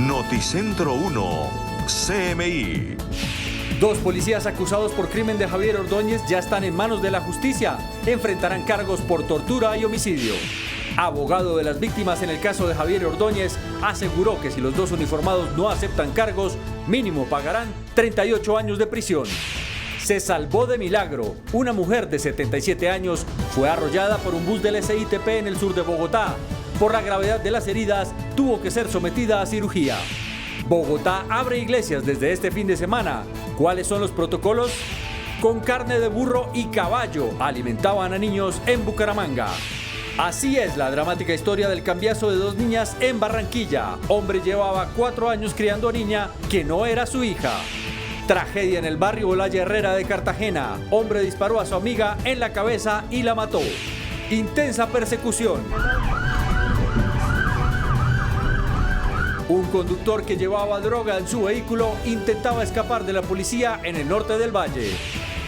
Noticentro 1, CMI. Dos policías acusados por crimen de Javier Ordóñez ya están en manos de la justicia. Enfrentarán cargos por tortura y homicidio. Abogado de las víctimas en el caso de Javier Ordóñez aseguró que si los dos uniformados no aceptan cargos, mínimo pagarán 38 años de prisión. Se salvó de milagro. Una mujer de 77 años fue arrollada por un bus del SITP en el sur de Bogotá. Por la gravedad de las heridas, tuvo que ser sometida a cirugía. Bogotá abre iglesias desde este fin de semana. ¿Cuáles son los protocolos? Con carne de burro y caballo alimentaban a niños en Bucaramanga. Así es la dramática historia del cambiazo de dos niñas en Barranquilla. Hombre llevaba 4 años criando a niña que no era su hija. Tragedia en el barrio Olaya Herrera de Cartagena. Hombre disparó a su amiga en la cabeza y la mató. Intensa persecución. Un conductor que llevaba droga en su vehículo intentaba escapar de la policía en el norte del Valle.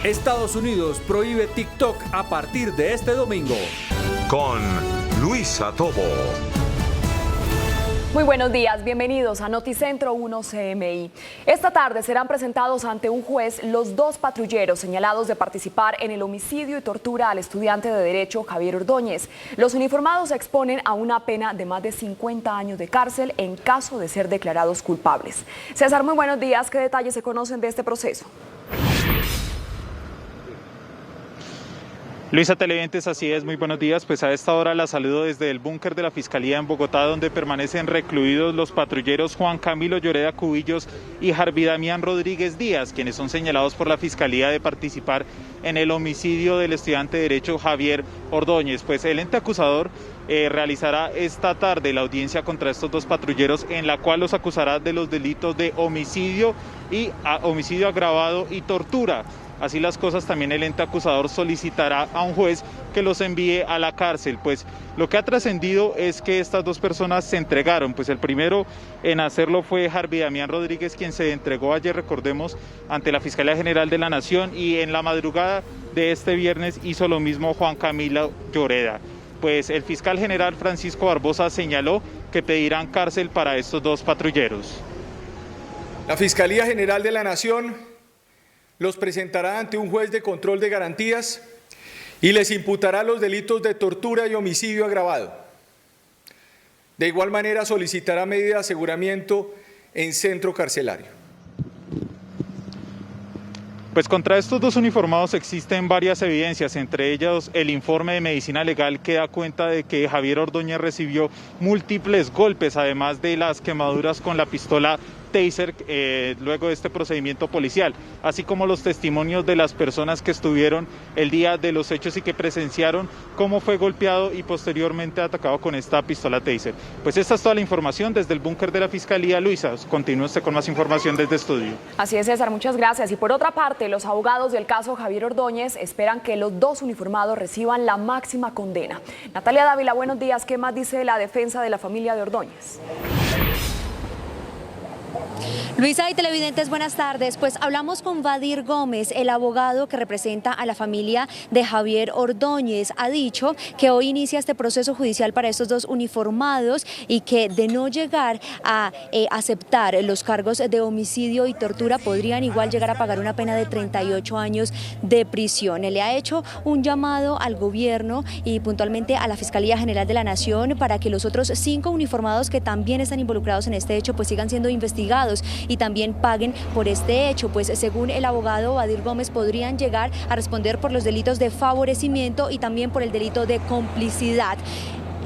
Estados Unidos prohíbe TikTok a partir de este domingo. Con Luisa Tobo. Muy buenos días, bienvenidos a Noticentro 1 CMI. Esta tarde serán presentados ante un juez los dos patrulleros señalados de participar en el homicidio y tortura al estudiante de Derecho Javier Ordóñez. Los uniformados se exponen a una pena de más de 50 años de cárcel en caso de ser declarados culpables. César, muy buenos días. ¿Qué detalles se conocen de este proceso? Luisa, televidentes, así es, muy buenos días. Pues a esta hora la saludo desde el búnker de la Fiscalía en Bogotá, donde permanecen recluidos los patrulleros Juan Camilo Lloreda Cubillos y Harvey Damián Rodríguez Díaz, quienes son señalados por la Fiscalía de participar en el homicidio del estudiante de Derecho Javier Ordóñez. Pues el ente acusador realizará esta tarde la audiencia contra estos dos patrulleros, en la cual los acusará de los delitos de homicidio agravado y tortura. Así las cosas, también el ente acusador solicitará a un juez que los envíe a la cárcel. Pues lo que ha trascendido es que estas dos personas se entregaron. Pues el primero en hacerlo fue Harvey Damián Rodríguez, quien se entregó ayer, recordemos, ante la Fiscalía General de la Nación, y en la madrugada de este viernes hizo lo mismo Juan Camilo Lloreda. Pues el fiscal general Francisco Barbosa señaló que pedirán cárcel para estos dos patrulleros. La Fiscalía General de la Nación los presentará ante un juez de control de garantías y les imputará los delitos de tortura y homicidio agravado. De igual manera solicitará medida de aseguramiento en centro carcelario. Pues contra estos dos uniformados existen varias evidencias, entre ellas el informe de medicina legal que da cuenta de que Javier Ordóñez recibió múltiples golpes, además de las quemaduras con la pistola Taser luego de este procedimiento policial, así como los testimonios de las personas que estuvieron el día de los hechos y que presenciaron cómo fue golpeado y posteriormente atacado con esta pistola Taser. Pues esta es toda la información desde el búnker de la Fiscalía. Luisa, continúe usted con más información desde estudio. Así es, César, muchas gracias. Y por otra parte, los abogados del caso Javier Ordóñez esperan que los dos uniformados reciban la máxima condena. Natalia Dávila, buenos días. ¿Qué más dice la defensa de la familia de Ordóñez? Luisa y televidentes, buenas tardes. Pues hablamos con Vadir Gómez, el abogado que representa a la familia de Javier Ordóñez. Ha dicho que hoy inicia este proceso judicial para estos dos uniformados y que de no llegar a aceptar los cargos de homicidio y tortura podrían igual llegar a pagar una pena de 38 años de prisión. Le ha hecho un llamado al gobierno y puntualmente a la Fiscalía General de la Nación para que los otros 5 uniformados que también están involucrados en este hecho pues sigan siendo investigados y también paguen por este hecho, pues según el abogado Vadir Gómez podrían llegar a responder por los delitos de favorecimiento y también por el delito de complicidad.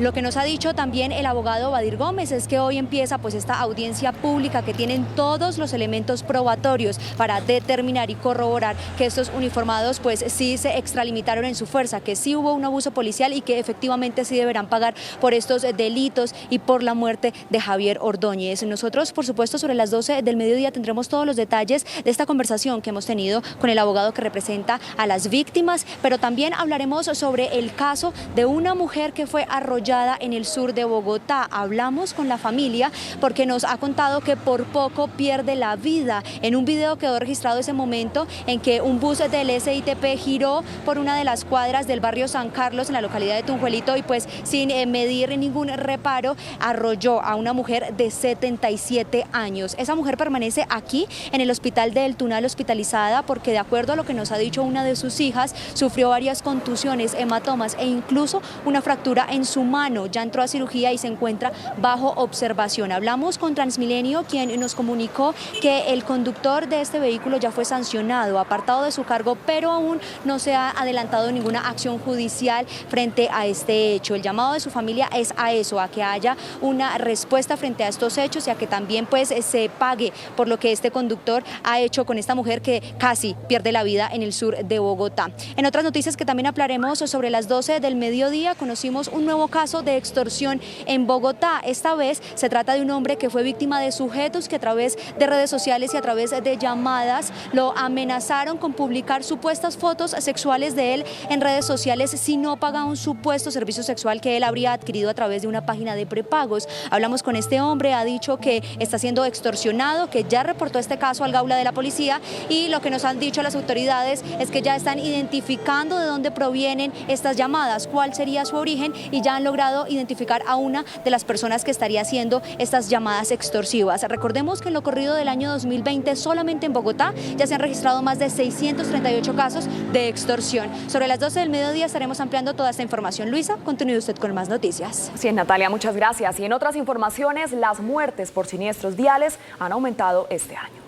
Lo que nos ha dicho también el abogado Vadir Gómez es que hoy empieza pues esta audiencia pública que tienen todos los elementos probatorios para determinar y corroborar que estos uniformados pues sí se extralimitaron en su fuerza, que sí hubo un abuso policial y que efectivamente sí deberán pagar por estos delitos y por la muerte de Javier Ordóñez. Nosotros, por supuesto, sobre las 12 del mediodía tendremos todos los detalles de esta conversación que hemos tenido con el abogado que representa a las víctimas, pero también hablaremos sobre el caso de una mujer que fue arrollada arrollada en el sur de Bogotá. Hablamos con la familia porque nos ha contado que por poco pierde la vida. En un video quedó registrado ese momento en que un bus del SITP giró por una de las cuadras del barrio San Carlos en la localidad de Tunjuelito y pues sin medir ningún reparo arrolló a una mujer de 77 años. Esa mujer permanece aquí en el hospital del Tunal hospitalizada porque de acuerdo a lo que nos ha dicho una de sus hijas, sufrió varias contusiones, hematomas e incluso una fractura en su mano. Ya entró a cirugía y se encuentra bajo observación. Hablamos con Transmilenio, quien nos comunicó que el conductor de este vehículo ya fue sancionado, apartado de su cargo, pero aún no se ha adelantado ninguna acción judicial frente a este hecho. El llamado de su familia es a eso, a que haya una respuesta frente a estos hechos y a que también pues se pague por lo que este conductor ha hecho con esta mujer que casi pierde la vida en el sur de Bogotá. En otras noticias que también hablaremos, sobre las 12 del mediodía conocimos un nuevo caso de extorsión en Bogotá. Esta vez se trata de un hombre que fue víctima de sujetos que a través de redes sociales y a través de llamadas lo amenazaron con publicar supuestas fotos sexuales de él en redes sociales si no paga un supuesto servicio sexual que él habría adquirido a través de una página de prepagos. Hablamos con este hombre, ha dicho que está siendo extorsionado, que ya reportó este caso al Gaula de la policía y lo que nos han dicho las autoridades es que ya están identificando de dónde provienen estas llamadas, cuál sería su origen y ya han logrado identificar a una de las personas que estaría haciendo estas llamadas extorsivas. Recordemos que en lo corrido del año 2020 solamente en Bogotá ya se han registrado más de 638 casos de extorsión. Sobre las 12 del mediodía estaremos ampliando toda esta información. Luisa, continúe usted con más noticias. Sí, Natalia, muchas gracias. Y en otras informaciones, las muertes por siniestros viales han aumentado este año.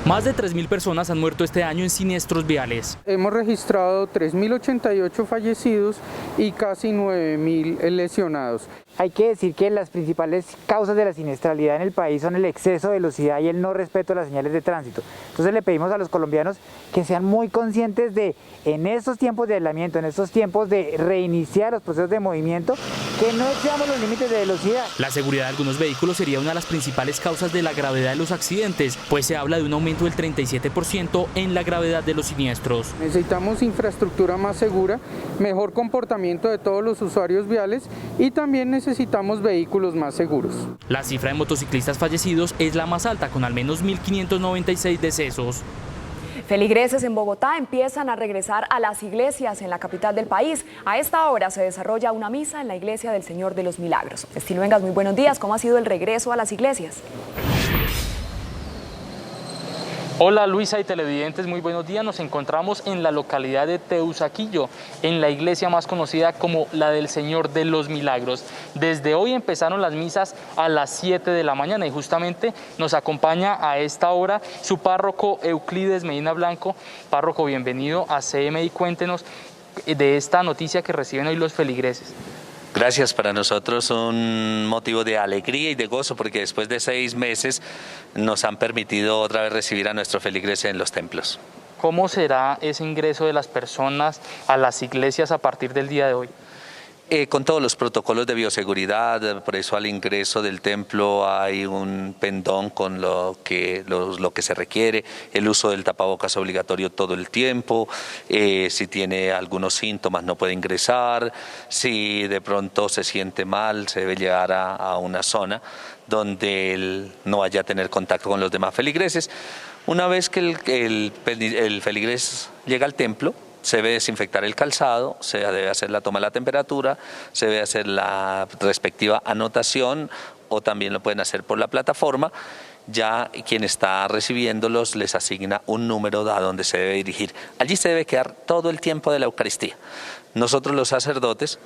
Más de 3.000 personas han muerto este año en siniestros viales. Hemos registrado 3.088 fallecidos y casi 9.000 lesionados. Hay que decir que las principales causas de la siniestralidad en el país son el exceso de velocidad y el no respeto a las señales de tránsito. Entonces le pedimos a los colombianos que sean muy conscientes de, en estos tiempos de aislamiento, en estos tiempos de reiniciar los procesos de movimiento, que no excedamos los límites de velocidad. La seguridad de algunos vehículos sería una de las principales causas de la gravedad de los accidentes, pues se habla de un aumento del 37% en la gravedad de los siniestros. Necesitamos infraestructura más segura, mejor comportamiento de todos los usuarios viales y también necesitamos vehículos más seguros. La cifra de motociclistas fallecidos es la más alta, con al menos 1.596 decesos. Feligreses en Bogotá empiezan a regresar a las iglesias en la capital del país. A esta hora se desarrolla una misa en la iglesia del Señor de los Milagros. Estilo Vengas, muy buenos días. ¿Cómo ha sido el regreso a las iglesias? Hola Luisa y televidentes, muy buenos días. Nos encontramos en la localidad de Teusaquillo, en la iglesia más conocida como la del Señor de los Milagros. Desde hoy empezaron las misas a las 7 de la mañana y justamente nos acompaña a esta hora su párroco Euclides Medina Blanco. Párroco, bienvenido a CMI. Cuéntenos de esta noticia que reciben hoy los feligreses. Gracias, para nosotros un motivo de alegría y de gozo porque después de 6 meses nos han permitido otra vez recibir a nuestros feligreses en los templos. ¿Cómo será ese ingreso de las personas a las iglesias a partir del día de hoy? Con todos los protocolos de bioseguridad, por eso al ingreso del templo hay un pendón con lo que se requiere, el uso del tapabocas obligatorio todo el tiempo, si tiene algunos síntomas no puede ingresar, si de pronto se siente mal se debe llegar a una zona donde él no vaya a tener contacto con los demás feligreses. Una vez que el feligrés llega al templo, se debe desinfectar el calzado, se debe hacer la toma de la temperatura, se debe hacer la respectiva anotación o también lo pueden hacer por la plataforma. Ya quien está recibiendo les asigna un número a donde se debe dirigir. Allí se debe quedar todo el tiempo de la Eucaristía. Nosotros los sacerdotes,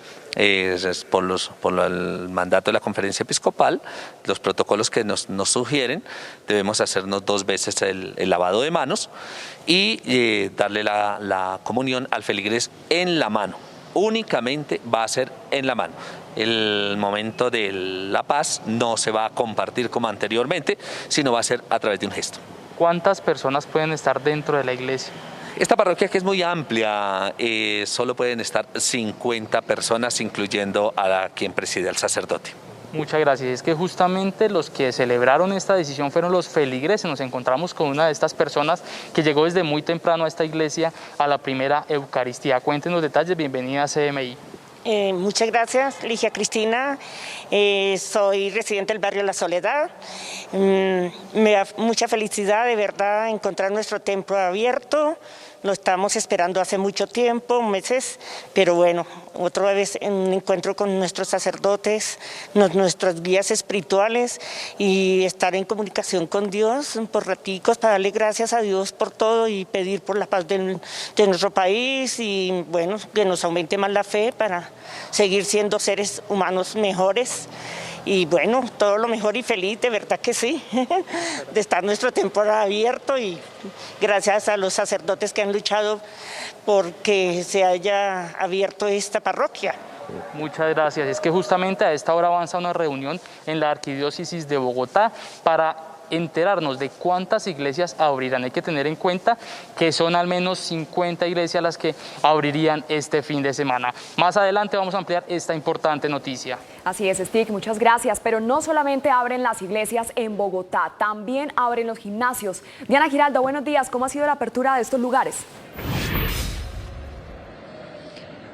por el mandato de la conferencia episcopal, los protocolos que nos sugieren, debemos hacernos 2 veces el lavado de manos y darle la comunión al feligrés en la mano. Únicamente va a ser en la mano. El momento de la paz no se va a compartir como anteriormente, sino va a ser a través de un gesto. ¿Cuántas personas pueden estar dentro de la iglesia? Esta parroquia, que es muy amplia, solo pueden estar 50 personas, incluyendo a quien preside el sacerdote. Muchas gracias. Es que justamente los que celebraron esta decisión fueron los feligreses. Nos encontramos con una de estas personas que llegó desde muy temprano a esta iglesia a la primera Eucaristía. Cuéntenos detalles, bienvenida a CMI. Muchas gracias, Ligia Cristina. Soy residente del barrio La Soledad. Me da mucha felicidad, de verdad, encontrar nuestro templo abierto. Lo estamos esperando hace mucho tiempo, meses, pero bueno, otra vez en un encuentro con nuestros sacerdotes, nuestros guías espirituales y estar en comunicación con Dios por raticos para darle gracias a Dios por todo y pedir por la paz de nuestro país y bueno, que nos aumente más la fe para seguir siendo seres humanos mejores. Y bueno, todo lo mejor y feliz, de verdad que sí, de estar nuestro templo abierto y gracias a los sacerdotes que han luchado porque se haya abierto esta parroquia. Muchas gracias. Es que justamente a esta hora avanza una reunión en la Arquidiócesis de Bogotá para enterarnos de cuántas iglesias abrirán. Hay que tener en cuenta que son al menos 50 iglesias las que abrirían este fin de semana. Más adelante vamos a ampliar esta importante noticia. Así es, Stick, muchas gracias. Pero no solamente abren las iglesias en Bogotá, también abren los gimnasios. Diana Giraldo, buenos días. ¿Cómo ha sido la apertura de estos lugares?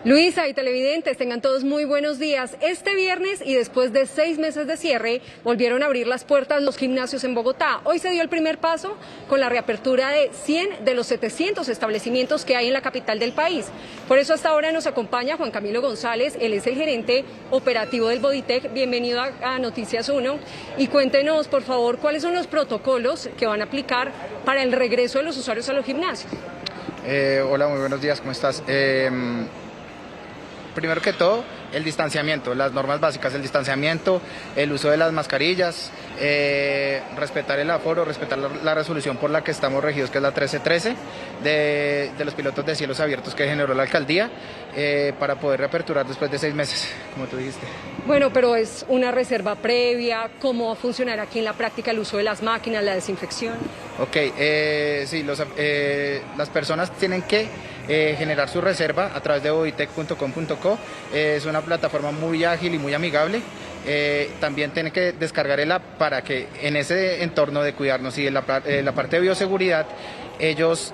Luisa y televidentes, tengan todos muy buenos días. Este viernes y después de 6 meses de cierre, volvieron a abrir las puertas los gimnasios en Bogotá. Hoy se dio el primer paso con la reapertura de 100 de los 700 establecimientos que hay en la capital del país. Por eso hasta ahora nos acompaña Juan Camilo González, él es el gerente operativo del Boditec. Bienvenido a Noticias 1 y cuéntenos, por favor, cuáles son los protocolos que van a aplicar para el regreso de los usuarios a los gimnasios. Hola, muy buenos días, ¿cómo estás? Primero que todo, el distanciamiento, las normas básicas, el distanciamiento, el uso de las mascarillas, respetar el aforo, respetar la resolución por la que estamos regidos, que es la 1313, de los pilotos de cielos abiertos que generó la alcaldía, para poder reaperturar después de 6 meses, como tú dijiste. Bueno, pero es una reserva previa, ¿cómo va a funcionar aquí en la práctica el uso de las máquinas, la desinfección? Ok, sí, las personas tienen que generar su reserva a través de boditec.com.co. Es una plataforma muy ágil y muy amigable. También tienen que descargar el app para que en ese entorno de cuidarnos y en la parte de bioseguridad, ellos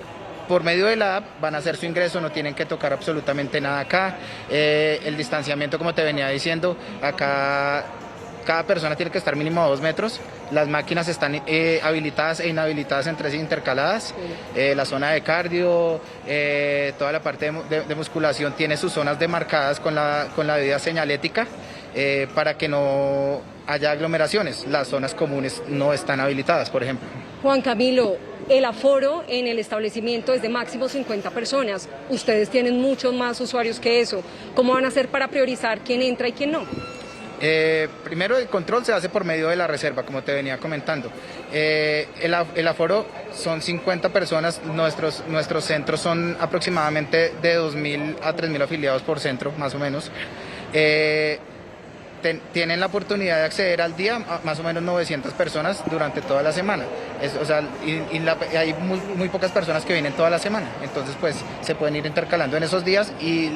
por medio de la app van a hacer su ingreso, no tienen que tocar absolutamente nada acá. El distanciamiento, como te venía diciendo, acá cada persona tiene que estar mínimo a 2 metros. Las máquinas están habilitadas e inhabilitadas entre sí, intercaladas. La zona de cardio, toda la parte de musculación tiene sus zonas demarcadas con la debida señalética para que no haya aglomeraciones. Las zonas comunes no están habilitadas, por ejemplo. Juan Camilo, el aforo en el establecimiento es de máximo 50 personas. Ustedes tienen muchos más usuarios que eso. ¿Cómo van a hacer para priorizar quién entra y quién no? Primero, el control se hace por medio de la reserva, como te venía comentando. El aforo son 50 personas, nuestros centros son aproximadamente de 2.000 a 3.000 afiliados por centro, más o menos. Tienen la oportunidad de acceder al día a más o menos 900 personas durante toda la semana. Hay muy pocas personas que vienen toda la semana, entonces pues se pueden ir intercalando en esos días y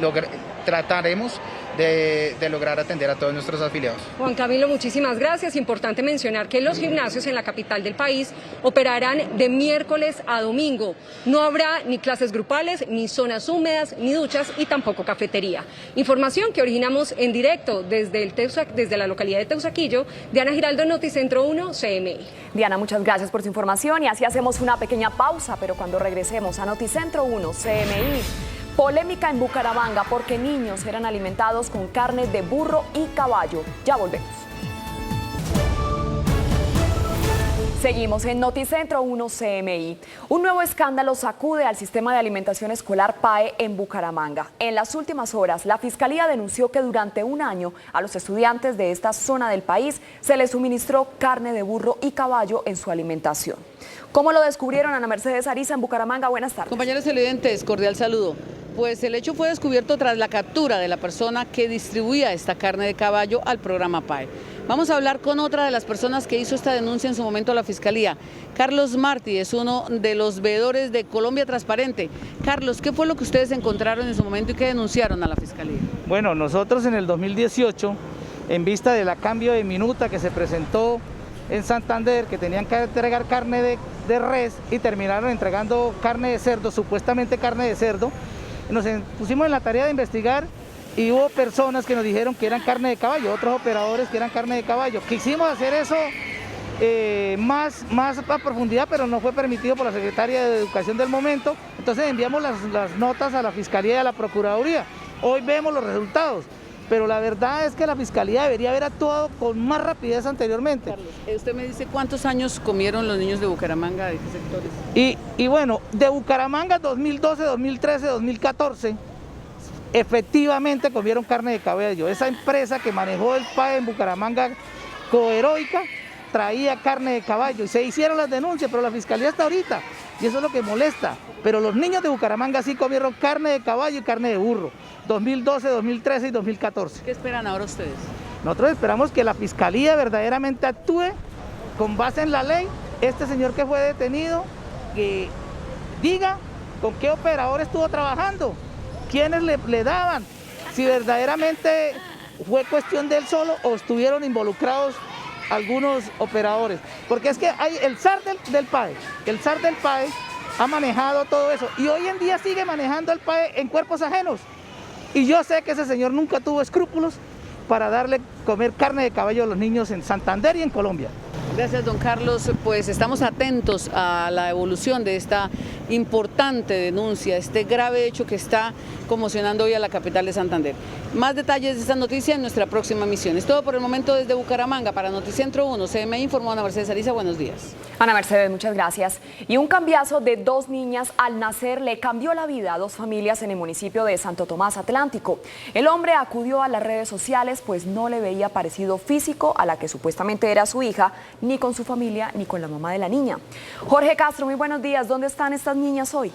trataremos de lograr atender a todos nuestros afiliados. Juan Camilo, muchísimas gracias. Importante mencionar que los gimnasios en la capital del país operarán de miércoles a domingo. No habrá ni clases grupales, ni zonas húmedas, ni duchas y tampoco cafetería. Información que originamos en directo desde la localidad de Teusaquillo. Diana Giraldo, Noticentro 1, CMI. Diana, muchas gracias por su información y así hacemos una pequeña pausa, pero cuando regresemos a Noticentro 1, CMI, polémica en Bucaramanga porque niños eran alimentados con carne de burro y caballo. Ya volvemos. Seguimos en Noticentro 1 CMI. Un nuevo escándalo sacude al sistema de alimentación escolar PAE en Bucaramanga. En las últimas horas, la Fiscalía denunció que durante un año a los estudiantes de esta zona del país se les suministró carne de burro y caballo en su alimentación. ¿Cómo lo descubrieron? Ana Mercedes Ariza en Bucaramanga. Buenas tardes. Compañeros televidentes, cordial saludo. Pues el hecho fue descubierto tras la captura de la persona que distribuía esta carne de caballo al programa PAE. Vamos a hablar con otra de las personas que hizo esta denuncia en su momento a la Fiscalía. Carlos Martí es uno de los veedores de Colombia Transparente. Carlos, ¿qué fue lo que ustedes encontraron en su momento y qué denunciaron a la Fiscalía? Bueno, nosotros en el 2018, en vista de la cambio de minuta que se presentó en Santander, que tenían que entregar carne de res y terminaron entregando carne de cerdo, supuestamente carne de cerdo, nos pusimos en la tarea de investigar y hubo personas que nos dijeron que eran carne de caballo, otros operadores que eran carne de caballo. Quisimos hacer eso más a profundidad, pero no fue permitido por la Secretaria de Educación del momento. Entonces enviamos las notas a la Fiscalía y a la Procuraduría. Hoy vemos los resultados, pero la verdad es que la Fiscalía debería haber actuado con más rapidez anteriormente. Carlos, usted me dice cuántos años comieron los niños de Bucaramanga, ¿de qué sectores? Y bueno, de Bucaramanga 2012, 2013, 2014, efectivamente comieron carne de caballo. Esa empresa que manejó el PAE en Bucaramanga, Coheroica, traía carne de caballo y se hicieron las denuncias, pero la Fiscalía está ahorita y eso es lo que molesta. Pero los niños de Bucaramanga sí comieron carne de caballo y carne de burro, 2012, 2013 y 2014. ¿Qué esperan ahora ustedes? Nosotros esperamos que la Fiscalía verdaderamente actúe con base en la ley. Este señor que fue detenido, que diga con qué operador estuvo trabajando, quiénes le daban, si verdaderamente fue cuestión de él solo o estuvieron involucrados algunos operadores, porque es que hay el SAR del PAE, el SAR del PAE ha manejado todo eso y hoy en día sigue manejando el PAE en cuerpos ajenos y yo sé que ese señor nunca tuvo escrúpulos para darle comer carne de caballo a los niños en Santander y en Colombia. Gracias, don Carlos. Pues estamos atentos a la evolución de esta importante denuncia, este grave hecho que está conmocionando hoy a la capital de Santander. Más detalles de esta noticia en nuestra próxima emisión. Es todo por el momento desde Bucaramanga. Para Noticentro 1, CMI informó Ana Mercedes Ariza. Buenos días. Ana Mercedes, muchas gracias. Y un cambiazo de 2 niñas al nacer le cambió la vida a 2 familias en el municipio de Santo Tomás Atlántico. El hombre acudió a las redes sociales pues no le veía parecido físico a la que supuestamente era su hija, ni con su familia, ni con la mamá de la niña. Jorge Castro, muy buenos días. ¿Dónde están estas niñas hoy?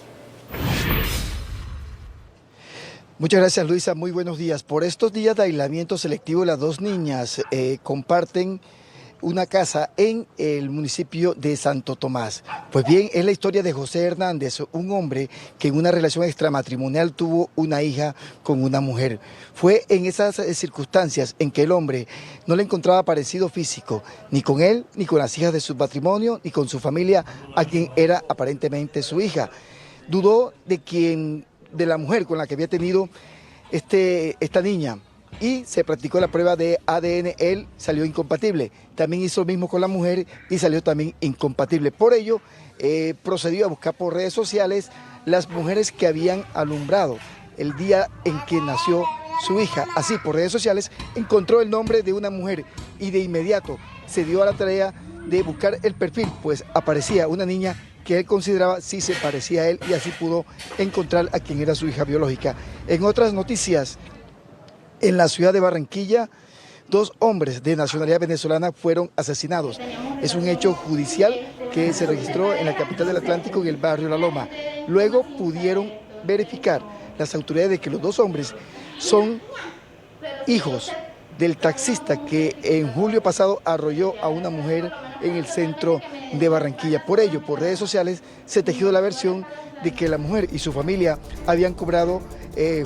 Muchas gracias, Luisa. Muy buenos días. Por estos días de aislamiento selectivo, las 2 niñas comparten una casa en el municipio de Santo Tomás. Pues bien, es la historia de José Hernández, un hombre que en una relación extramatrimonial tuvo una hija con una mujer. Fue en esas circunstancias en que el hombre no le encontraba parecido físico, ni con él, ni con las hijas de su matrimonio, ni con su familia, a quien era aparentemente su hija. Dudó de la mujer con la que había tenido esta niña y se practicó la prueba de ADN, él salió incompatible. También hizo lo mismo con la mujer y salió también incompatible. Por ello, procedió a buscar por redes sociales las mujeres que habían alumbrado el día en que nació su hija. Así, por redes sociales, encontró el nombre de una mujer y de inmediato se dio a la tarea de buscar el perfil, pues aparecía una niña que él consideraba sí se parecía a él y así pudo encontrar a quien era su hija biológica. En otras noticias, en la ciudad de Barranquilla, 2 hombres de nacionalidad venezolana fueron asesinados. Es un hecho judicial que se registró en la capital del Atlántico, en el barrio La Loma. Luego pudieron verificar las autoridades de que los 2 hombres son hijos del taxista que en julio pasado arrolló a una mujer en el centro de Barranquilla. Por ello, por redes sociales se tejió la versión de que la mujer y su familia habían cobrado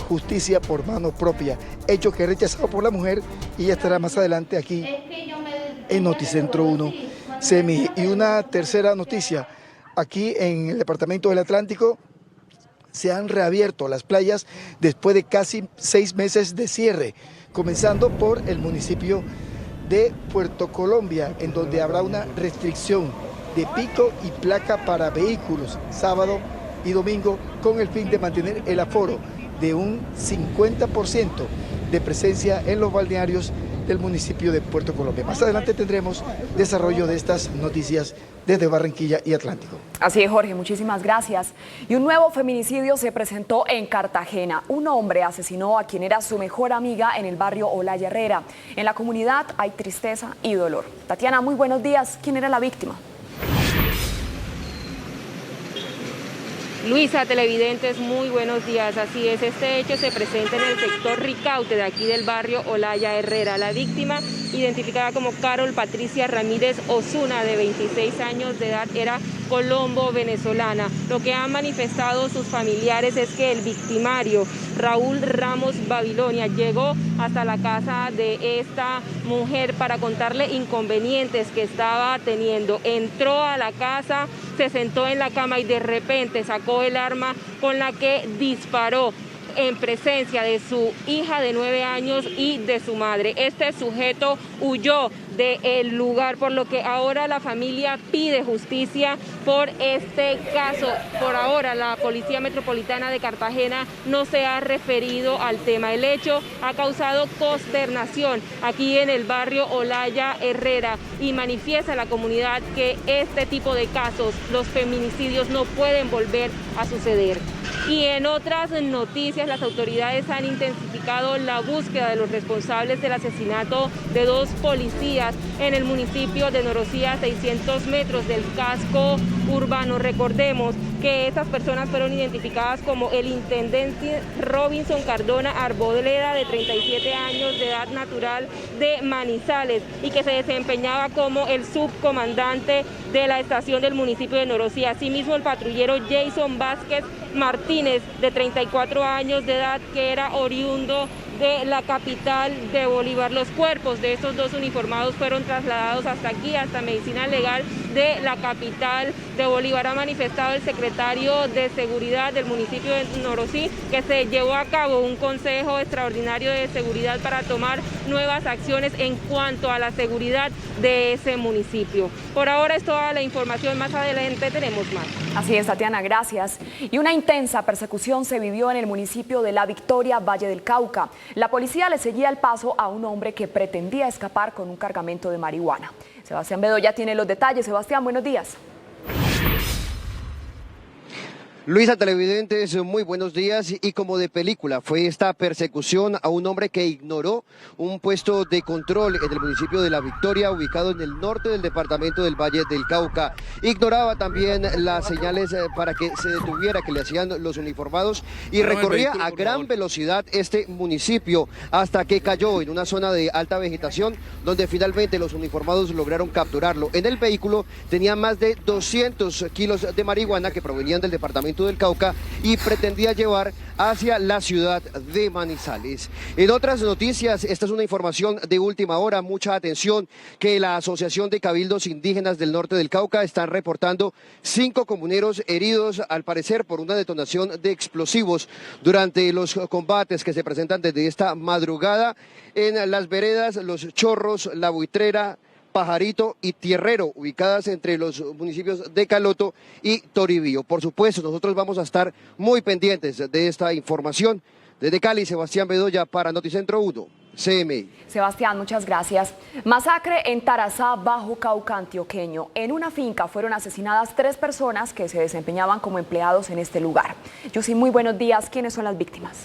justicia por mano propia, hecho que es rechazado por la mujer y ella estará más adelante aquí en Noticentro 1 CMI. Y una tercera noticia, aquí en el departamento del Atlántico se han reabierto las playas después de casi 6 meses de cierre, comenzando por el municipio de Puerto Colombia, en donde habrá una restricción de pico y placa para vehículos sábado y domingo con el fin de mantener el aforo de un 50% de presencia en los balnearios del municipio de Puerto Colombia. Más adelante tendremos desarrollo de estas noticias desde Barranquilla y Atlántico. Así es, Jorge, muchísimas gracias. Y un nuevo feminicidio se presentó en Cartagena. Un hombre asesinó a quien era su mejor amiga en el barrio Olaya Herrera. En la comunidad hay tristeza y dolor. Tatiana, muy buenos días. ¿Quién era la víctima? Luisa, televidentes, muy buenos días. Así es, este hecho se presenta en el sector Ricaute de aquí del barrio Olaya Herrera. La víctima, identificada como Carol Patricia Ramírez Osuna, de 26 años de edad, era colombo venezolana. Lo que han manifestado sus familiares es que el victimario, Raúl Ramos Babilonia, llegó hasta la casa de esta mujer para contarle inconvenientes que estaba teniendo. Entró a la casa, se sentó en la cama y de repente sacó el arma con la que disparó. en presencia de su hija de 9 años y de su madre. Este sujeto huyó del lugar, por lo que ahora la familia pide justicia por este caso. Por ahora la Policía Metropolitana de Cartagena no se ha referido al tema. El hecho ha causado consternación aquí en el barrio Olaya Herrera y manifiesta a la comunidad que este tipo de casos, los feminicidios, no pueden volver a suceder. Y en otras noticias, las autoridades han intensificado la búsqueda de los responsables del asesinato de 2 policías en el municipio de Norosí, a 600 metros del casco urbano. Recordemos que estas personas fueron identificadas como el intendente Robinson Cardona Arboleda, de 37 años de edad, natural de Manizales, y que se desempeñaba como el subcomandante de la estación del municipio de Norosí. Asimismo, el patrullero Jason Vázquez Martínez, de 34 años de edad, que era oriundo de la capital de Bolívar. Los cuerpos de estos 2 uniformados fueron trasladados hasta aquí, hasta Medicina Legal de la capital de Bolívar. Ha manifestado el secretario de Seguridad del municipio de Norosí que se llevó a cabo un consejo extraordinario de seguridad para tomar nuevas acciones en cuanto a la seguridad de ese municipio. Por ahora es toda la información, más adelante tenemos más. Así es, Tatiana, gracias. Y una intensa persecución se vivió en el municipio de La Victoria, Valle del Cauca. La policía le seguía el paso a un hombre que pretendía escapar con un cargamento de marihuana. Sebastián Bedoya tiene los detalles. Sebastián, buenos días. Luisa, televidentes, muy buenos días. Y como de película fue esta persecución a un hombre que ignoró un puesto de control en el municipio de La Victoria, ubicado en el norte del departamento del Valle del Cauca. Ignoraba también las señales para que se detuviera, que le hacían los uniformados, y recorría a gran velocidad este municipio hasta que cayó en una zona de alta vegetación, donde finalmente los uniformados lograron capturarlo. En el vehículo tenía más de 200 kilos de marihuana que provenían del departamento del Cauca y pretendía llevar hacia la ciudad de Manizales. En otras noticias, esta es una información de última hora, mucha atención, que la Asociación de Cabildos Indígenas del Norte del Cauca están reportando 5 comuneros heridos, al parecer por una detonación de explosivos durante los combates que se presentan desde esta madrugada en las veredas Los Chorros, La Buitrera, Pajarito y Tierrero, ubicadas entre los municipios de Caloto y Toribío. Por supuesto, nosotros vamos a estar muy pendientes de esta información. Desde Cali, Sebastián Bedoya para Noticentro 1, CMI. Sebastián, muchas gracias. Masacre en Tarazá, Bajo Cauca antioqueño. En una finca fueron asesinadas 3 personas que se desempeñaban como empleados en este lugar. Yusi, muy buenos días. ¿Quiénes son las víctimas?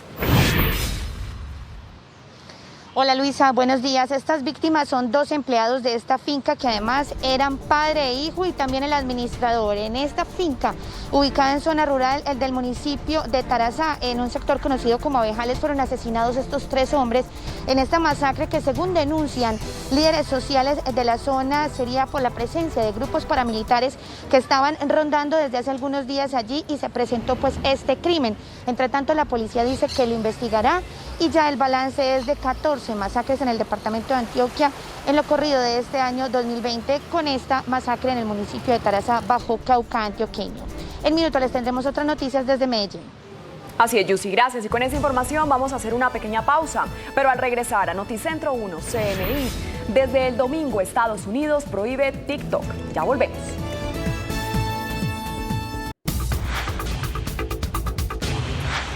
Hola Luisa, buenos días. Estas víctimas son 2 empleados de esta finca que además eran padre e hijo y también el administrador. En esta finca, ubicada en zona rural del municipio de Tarazá, en un sector conocido como Abejales, fueron asesinados estos 3 hombres en esta masacre que, según denuncian líderes sociales de la zona, sería por la presencia de grupos paramilitares que estaban rondando desde hace algunos días allí y se presentó pues este crimen. Entre tanto, la policía dice que lo investigará y ya el balance es de 14 masacres en el departamento de Antioquia en lo corrido de este año 2020, con esta masacre en el municipio de Tarazá, Bajo Cauca antioqueño. En minuto les tendremos otras noticias desde Medellín. Así es, Yusi, gracias. Y con esa información vamos a hacer una pequeña pausa. Pero al regresar a Noticentro 1 CMI, desde el domingo Estados Unidos prohíbe TikTok. Ya volvemos.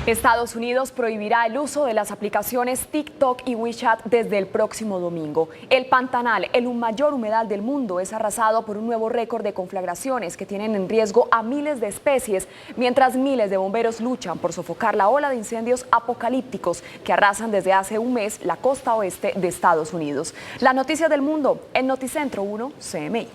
Estados Unidos prohibirá el uso de las aplicaciones TikTok y WeChat desde el próximo domingo. El Pantanal, el mayor humedal del mundo, es arrasado por un nuevo récord de conflagraciones que tienen en riesgo a miles de especies, mientras miles de bomberos luchan por sofocar la ola de incendios apocalípticos que arrasan desde hace un mes la costa oeste de Estados Unidos. Las noticias del mundo en Noticentro 1 CMI.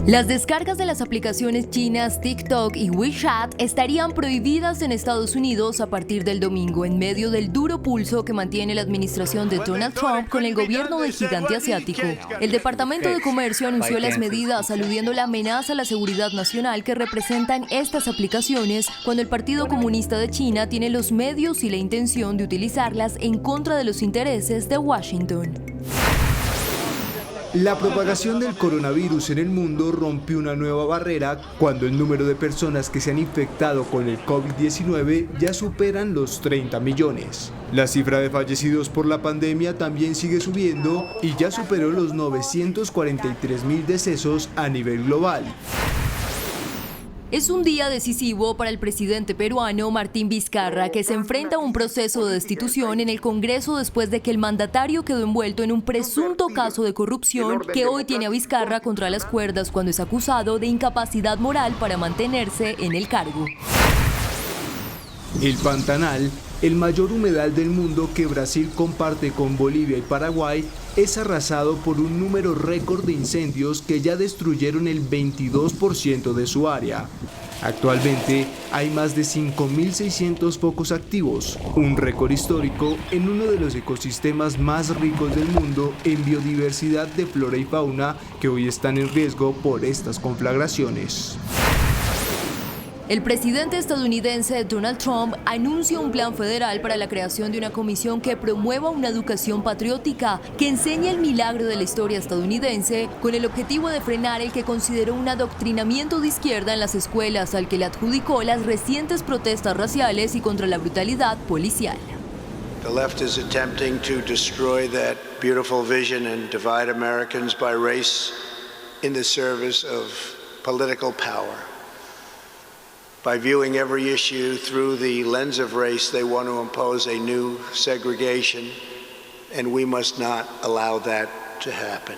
Las descargas de las aplicaciones chinas TikTok y WeChat estarían prohibidas en Estados Unidos a partir del domingo, en medio del duro pulso que mantiene la administración de Donald Trump con el gobierno del gigante asiático. El Departamento de Comercio anunció las medidas aludiendo la amenaza a la seguridad nacional que representan estas aplicaciones cuando el Partido Comunista de China tiene los medios y la intención de utilizarlas en contra de los intereses de Washington. La propagación del coronavirus en el mundo rompió una nueva barrera cuando el número de personas que se han infectado con el COVID-19 ya superan los 30 millones. La cifra de fallecidos por la pandemia también sigue subiendo y ya superó los 943.000 decesos a nivel global. Es un día decisivo para el presidente peruano Martín Vizcarra, que se enfrenta a un proceso de destitución en el Congreso después de que el mandatario quedó envuelto en un presunto caso de corrupción que hoy tiene a Vizcarra contra las cuerdas cuando es acusado de incapacidad moral para mantenerse en el cargo. El Pantanal, el mayor humedal del mundo que Brasil comparte con Bolivia y Paraguay, es arrasado por un número récord de incendios que ya destruyeron el 22% de su área. Actualmente hay más de 5.600 focos activos, un récord histórico en uno de los ecosistemas más ricos del mundo en biodiversidad de flora y fauna que hoy están en riesgo por estas conflagraciones. El presidente estadounidense Donald Trump anuncia un plan federal para la creación de una comisión que promueva una educación patriótica que enseñe el milagro de la historia estadounidense con el objetivo de frenar el que consideró un adoctrinamiento de izquierda en las escuelas al que le adjudicó las recientes protestas raciales y contra la brutalidad policial. The left is attempting to destroy that beautiful vision and divide Americans by race in the service of political power. By viewing every issue through the lens of race, they want to impose a new segregation, and we must not allow that to happen.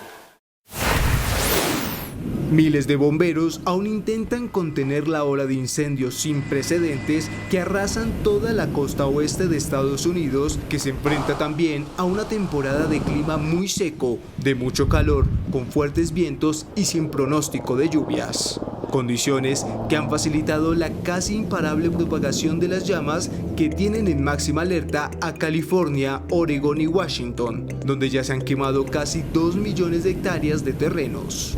Miles de bomberos aún intentan contener la ola de incendios sin precedentes que arrasan toda la costa oeste de Estados Unidos, que se enfrenta también a una temporada de clima muy seco, de mucho calor, con fuertes vientos y sin pronóstico de lluvias. Condiciones que han facilitado la casi imparable propagación de las llamas que tienen en máxima alerta a California, Oregón y Washington, donde ya se han quemado casi 2 millones de hectáreas de terrenos.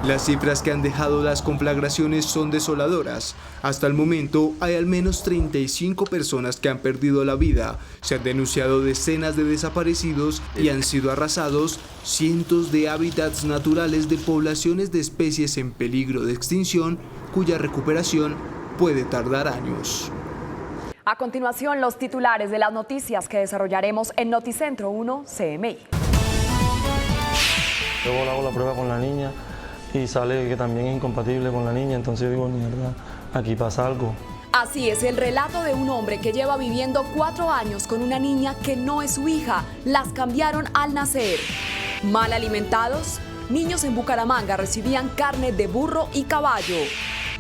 Las cifras que han dejado las conflagraciones son desoladoras. Hasta el momento hay al menos 35 personas que han perdido la vida. Se han denunciado decenas de desaparecidos y han sido arrasados cientos de hábitats naturales de poblaciones de especies en peligro de extinción, cuya recuperación puede tardar años. A continuación, los titulares de las noticias que desarrollaremos en Noticentro 1 CMI. Luego hago la prueba con la niña y sale que también es incompatible con la niña, entonces digo, mierda, aquí pasa algo. Así es el relato de un hombre que lleva viviendo 4 años con una niña que no es su hija. Las cambiaron al nacer. Mal alimentados, niños en Bucaramanga recibían carne de burro y caballo.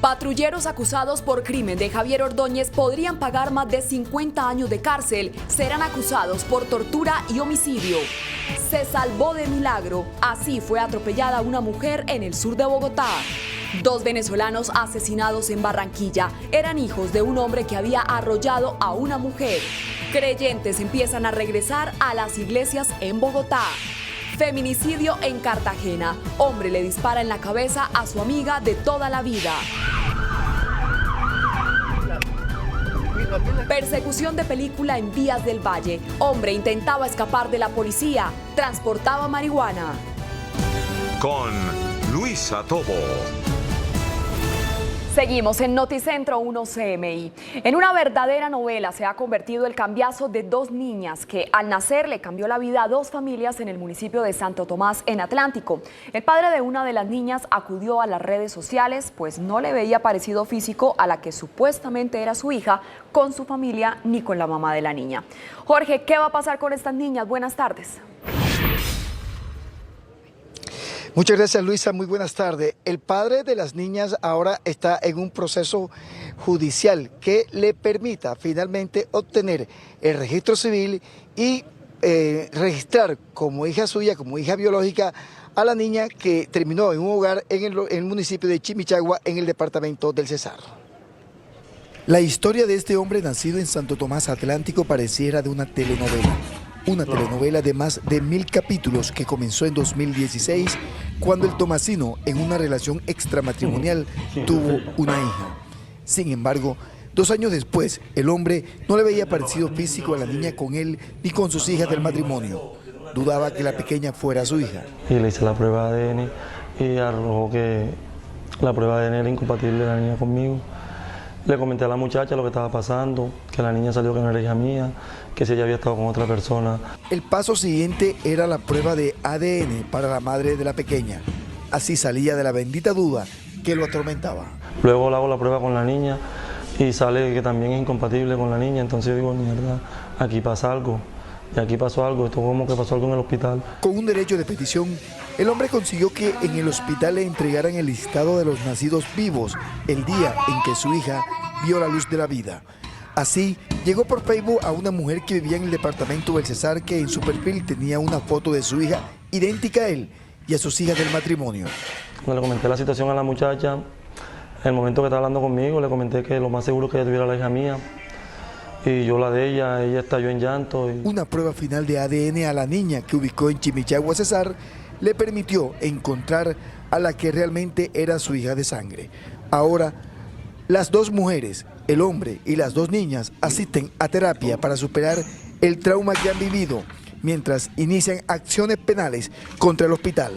Patrulleros acusados por crimen de Javier Ordóñez podrían pagar más de 50 años de cárcel. Serán acusados por tortura y homicidio. Se salvó de milagro. Así fue atropellada una mujer en el sur de Bogotá. 2 venezolanos asesinados en Barranquilla eran hijos de un hombre que había arrollado a una mujer. Creyentes empiezan a regresar a las iglesias en Bogotá. Feminicidio en Cartagena. Hombre le dispara en la cabeza a su amiga de toda la vida. Persecución de película en Vías del Valle. Hombre intentaba escapar de la policía. Transportaba marihuana. Con Luisa Tobo. Seguimos en Noticentro 1 CMI. En una verdadera novela se ha convertido el cambiazo de 2 niñas que al nacer le cambió la vida a 2 familias en el municipio de Santo Tomás, en Atlántico. El padre de una de las niñas acudió a las redes sociales, pues no le veía parecido físico a la que supuestamente era su hija con su familia ni con la mamá de la niña. Jorge, ¿qué va a pasar con estas niñas? Buenas tardes. Muchas gracias, Luisa, muy buenas tardes. El padre de las niñas ahora está en un proceso judicial que le permita finalmente obtener el registro civil y registrar como hija suya, como hija biológica, a la niña que terminó en un hogar en el municipio de Chimichagua, en el departamento del Cesar. La historia de este hombre nacido en Santo Tomás Atlántico pareciera de una telenovela. Una telenovela de más de 1000 capítulos que comenzó en 2016, cuando el tomasino, en una relación extramatrimonial, tuvo una hija. Sin embargo, 2 años después, el hombre no le veía parecido físico a la niña con él ni con sus hijas del matrimonio. dudaba que la pequeña fuera su hija. Y le hice la prueba de ADN y arrojó que la prueba de ADN era incompatible de la niña conmigo. Le comenté a la muchacha lo que estaba pasando, que la niña salió que no era hija mía, que si ella había estado con otra persona. El paso siguiente era la prueba de ADN para la madre de la pequeña. Así salía de la bendita duda que lo atormentaba. Luego le hago la prueba con la niña y sale que también es incompatible con la niña, entonces yo digo, mierda, aquí pasa algo. Y aquí pasó algo, esto como que pasó algo en el hospital. Con un derecho de petición, el hombre consiguió que en el hospital le entregaran el listado de los nacidos vivos el día en que su hija vio la luz de la vida. Así, llegó por Facebook a una mujer que vivía en el departamento del Cesar, que en su perfil tenía una foto de su hija idéntica a él y a sus hijas del matrimonio. Cuando le comenté la situación a la muchacha, en el momento que estaba hablando conmigo, le comenté que lo más seguro es que ella tuviera la hija mía. Y yo la de ella estalló en llanto. Una prueba final de ADN a la niña que ubicó en Chimichagua, Cesar, le permitió encontrar a la que realmente era su hija de sangre. Ahora, las dos mujeres, el hombre y las dos niñas, asisten a terapia para superar el trauma que han vivido, mientras inician acciones penales contra el hospital.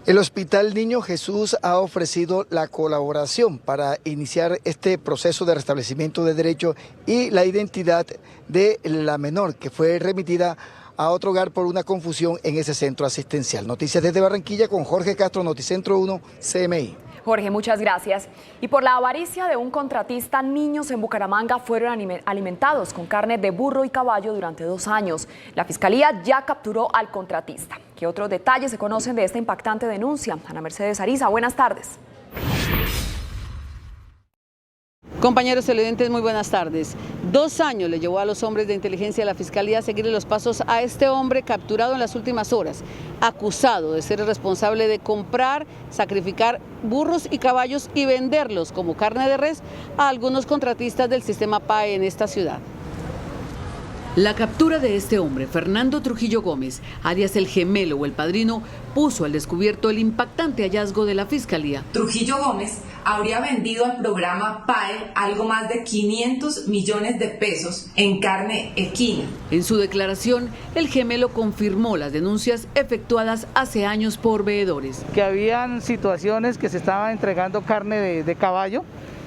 El Hospital Niño Jesús ha ofrecido la colaboración para iniciar este proceso de restablecimiento de derechos y la identidad de la menor que fue remitida a otro hogar por una confusión en ese centro asistencial. Noticias desde Barranquilla con Jorge Castro, Noticentro 1, CMI. Jorge, muchas gracias. Y por la avaricia de un contratista, niños en Bucaramanga fueron alimentados con carne de burro y caballo durante 2 años. La Fiscalía ya capturó al contratista. ¿Qué otros detalles se conocen de esta impactante denuncia? Ana Mercedes Ariza, buenas tardes. Compañeros televidentes, muy buenas tardes. 2 años le llevó a los hombres de inteligencia de la Fiscalía a seguirle los pasos a este hombre capturado en las últimas horas, acusado de ser el responsable de comprar, sacrificar burros y caballos y venderlos como carne de res a algunos contratistas del sistema PAE en esta ciudad. La captura de este hombre, Fernando Trujillo Gómez, alias el Gemelo o el Padrino, puso al descubierto el impactante hallazgo de la Fiscalía. Trujillo Gómez habría vendido al programa PAE algo más de 500 millones de pesos en carne equina. En su declaración, el Gemelo confirmó las denuncias efectuadas hace años por veedores. Que habían situaciones que se estaba entregando carne de caballo.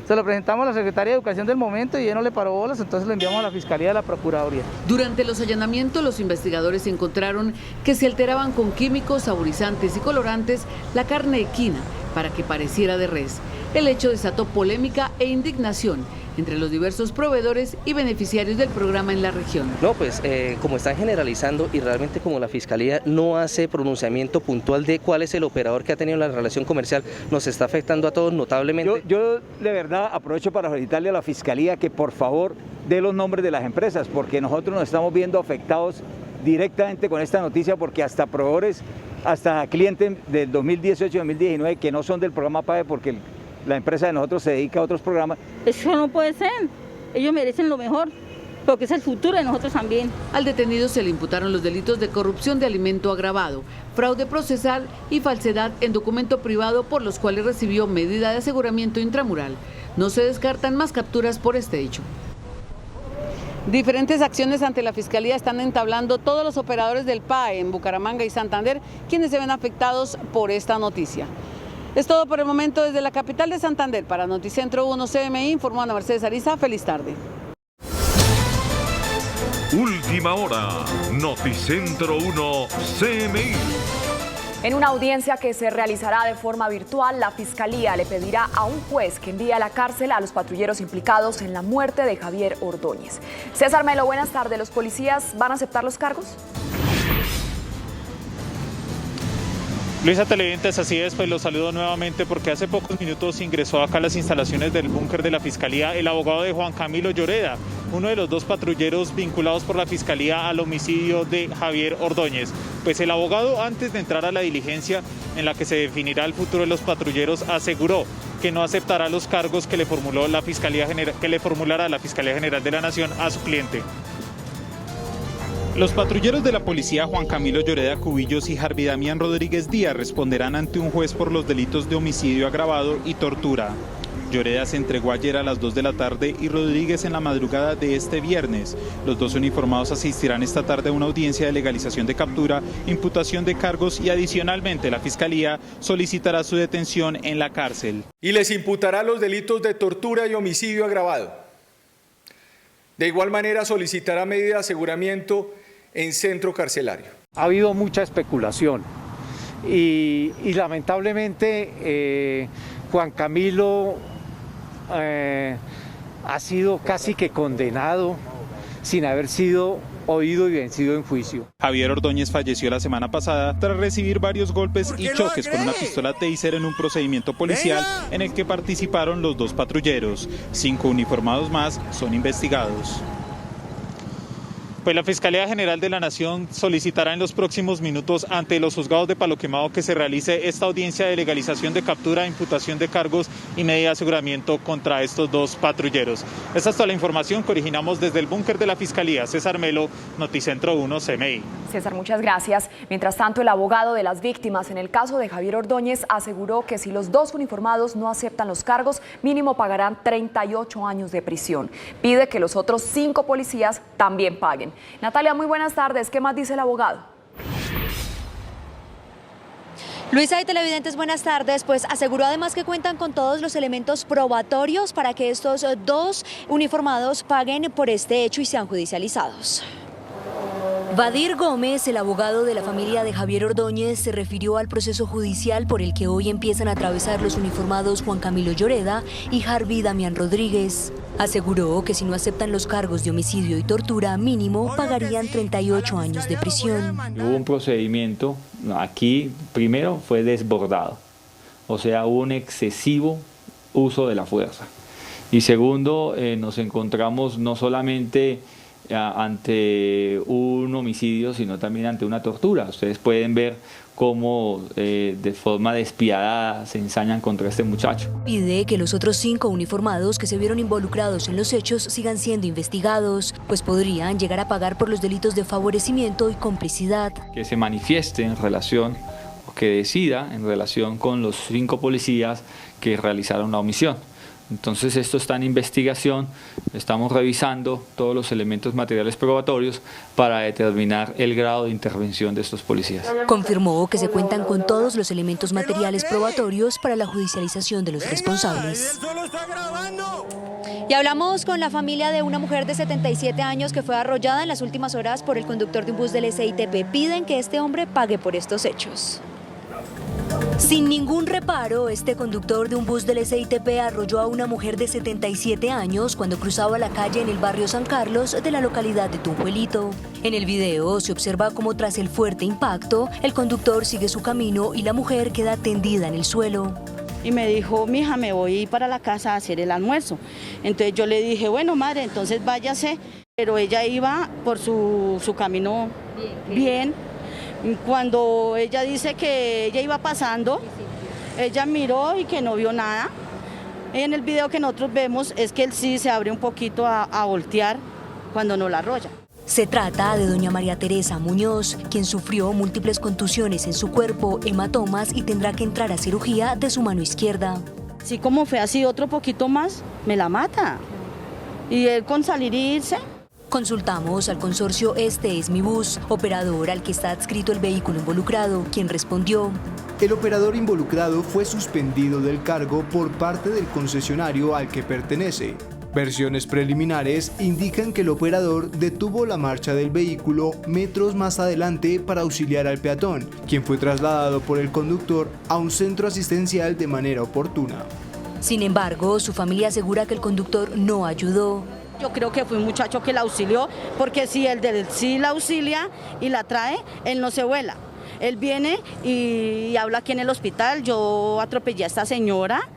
Se lo presentamos a la Secretaría de Educación del momento y ella no le paró bolas, entonces lo enviamos a la Fiscalía de la Procuraduría. Durante los allanamientos, los investigadores encontraron que se alteraban con químicos, saborizantes y colorantes la carne equina para que pareciera de res. El hecho desató polémica e indignación entre los diversos proveedores y beneficiarios del programa en la región. No, pues como están generalizando y realmente como la Fiscalía no hace pronunciamiento puntual de cuál es el operador que ha tenido la relación comercial, nos está afectando a todos notablemente. Yo de verdad aprovecho para solicitarle a la Fiscalía que por favor dé los nombres de las empresas, porque nosotros nos estamos viendo afectados directamente con esta noticia, porque hasta proveedores, hasta clientes del 2018-2019 que no son del programa PAE, porque la empresa de nosotros se dedica a otros programas. Eso no puede ser, ellos merecen lo mejor, porque es el futuro de nosotros también. Al detenido se le imputaron los delitos de corrupción de alimento agravado, fraude procesal y falsedad en documento privado, por los cuales recibió medida de aseguramiento intramural. No se descartan más capturas por este hecho. Diferentes acciones ante la Fiscalía están entablando todos los operadores del PAE en Bucaramanga y Santander, quienes se ven afectados por esta noticia. Es todo por el momento desde la capital de Santander. Para Noticentro 1 CMI, informó Ana Mercedes Ariza. Feliz tarde. Última hora, Noticentro 1 CMI. En una audiencia que se realizará de forma virtual, la Fiscalía le pedirá a un juez que envíe a la cárcel a los patrulleros implicados en la muerte de Javier Ordóñez. César Melo, buenas tardes. ¿Los policías van a aceptar los cargos? Luisa, televidentes, así es, pues los saludo nuevamente porque hace pocos minutos ingresó acá a las instalaciones del búnker de la Fiscalía el abogado de Juan Camilo Lloreda, uno de los 2 patrulleros vinculados por la Fiscalía al homicidio de Javier Ordóñez. Pues el abogado, antes de entrar a la diligencia en la que se definirá el futuro de los patrulleros, aseguró que no aceptará los cargos que le formulará la Fiscalía General de la Nación a su cliente. Los patrulleros de la policía Juan Camilo Lloreda Cubillos y Harvey Damián Rodríguez Díaz responderán ante un juez por los delitos de homicidio agravado y tortura. Lloreda se entregó ayer a las 2 de la tarde y Rodríguez en la madrugada de este viernes. Los dos uniformados asistirán esta tarde a una audiencia de legalización de captura, imputación de cargos y adicionalmente la Fiscalía solicitará su detención en la cárcel. Y les imputará los delitos de tortura y homicidio agravado. De igual manera solicitará medida de aseguramiento en centro carcelario. Ha habido mucha especulación y lamentablemente Juan Camilo ha sido casi que condenado sin haber sido oído y vencido en juicio. Javier Ordóñez falleció la semana pasada tras recibir varios golpes y choques con una pistola Taser en un procedimiento policial en el que participaron los dos patrulleros. 5 uniformados más son investigados. Pues la Fiscalía General de la Nación solicitará en los próximos minutos ante los juzgados de Palo Quemado que se realice esta audiencia de legalización de captura, imputación de cargos y medida de aseguramiento contra estos dos patrulleros. Esta es toda la información que originamos desde el búnker de la Fiscalía. César Melo, Noticentro 1, CMI. César, muchas gracias. Mientras tanto, el abogado de las víctimas en el caso de Javier Ordóñez aseguró que si los dos uniformados no aceptan los cargos, mínimo pagarán 38 años de prisión. Pide que los otros 5 policías también paguen. Natalia, muy buenas tardes. ¿Qué más dice el abogado? Luisa y televidentes, buenas tardes. Pues aseguró además que cuentan con todos los elementos probatorios para que estos dos uniformados paguen por este hecho y sean judicializados. Vadir Gómez, el abogado de la familia de Javier Ordóñez, se refirió al proceso judicial por el que hoy empiezan a atravesar los uniformados Juan Camilo Lloreda y Harvey Damián Rodríguez. Aseguró que si no aceptan los cargos de homicidio y tortura, mínimo pagarían 38 años de prisión. Hubo un procedimiento, aquí primero fue desbordado, o sea, hubo un excesivo uso de la fuerza. Y segundo, nos encontramos no solamente ante un homicidio, sino también ante una tortura. Ustedes pueden ver cómo de forma despiadada se ensañan contra este muchacho. Pide que los otros 5 uniformados que se vieron involucrados en los hechos sigan siendo investigados, pues podrían llegar a pagar por los delitos de favorecimiento y complicidad. Que se manifieste en relación, o que decida en relación con los 5 policías que realizaron la omisión. Entonces esto está en investigación, estamos revisando todos los elementos materiales probatorios para determinar el grado de intervención de estos policías. Confirmó que se cuentan con todos los elementos materiales probatorios para la judicialización de los responsables. Y hablamos con la familia de una mujer de 77 años que fue arrollada en las últimas horas por el conductor de un bus del SITP. Piden que este hombre pague por estos hechos. Sin ningún reparo, este conductor de un bus del SITP arrolló a una mujer de 77 años cuando cruzaba la calle en el barrio San Carlos de la localidad de Tunjuelito. En el video se observa cómo tras el fuerte impacto, el conductor sigue su camino y la mujer queda tendida en el suelo. Y me dijo, mija, me voy para la casa a hacer el almuerzo. Entonces yo le dije, bueno, madre, entonces váyase. Pero ella iba por su camino bien. Cuando ella dice que ella iba pasando, ella miró y que no vio nada. En el video que nosotros vemos es que él sí se abre un poquito a voltear cuando no la arrolla. Se trata de doña María Teresa Muñoz, quien sufrió múltiples contusiones en su cuerpo, hematomas y tendrá que entrar a cirugía de su mano izquierda. Sí, como fue así otro poquito más, me la mata. Y él con salir y irse. Consultamos al consorcio Este es mi bus, operador al que está adscrito el vehículo involucrado, quien respondió. El operador involucrado fue suspendido del cargo por parte del concesionario al que pertenece. Versiones preliminares indican que el operador detuvo la marcha del vehículo metros más adelante para auxiliar al peatón, quien fue trasladado por el conductor a un centro asistencial de manera oportuna. Sin embargo, su familia asegura que el conductor no ayudó. Yo creo que fue un muchacho que la auxilió, porque si el del sí la auxilia y la trae, él no se vuela. Él viene y habla aquí en el hospital, yo atropellé a esta señora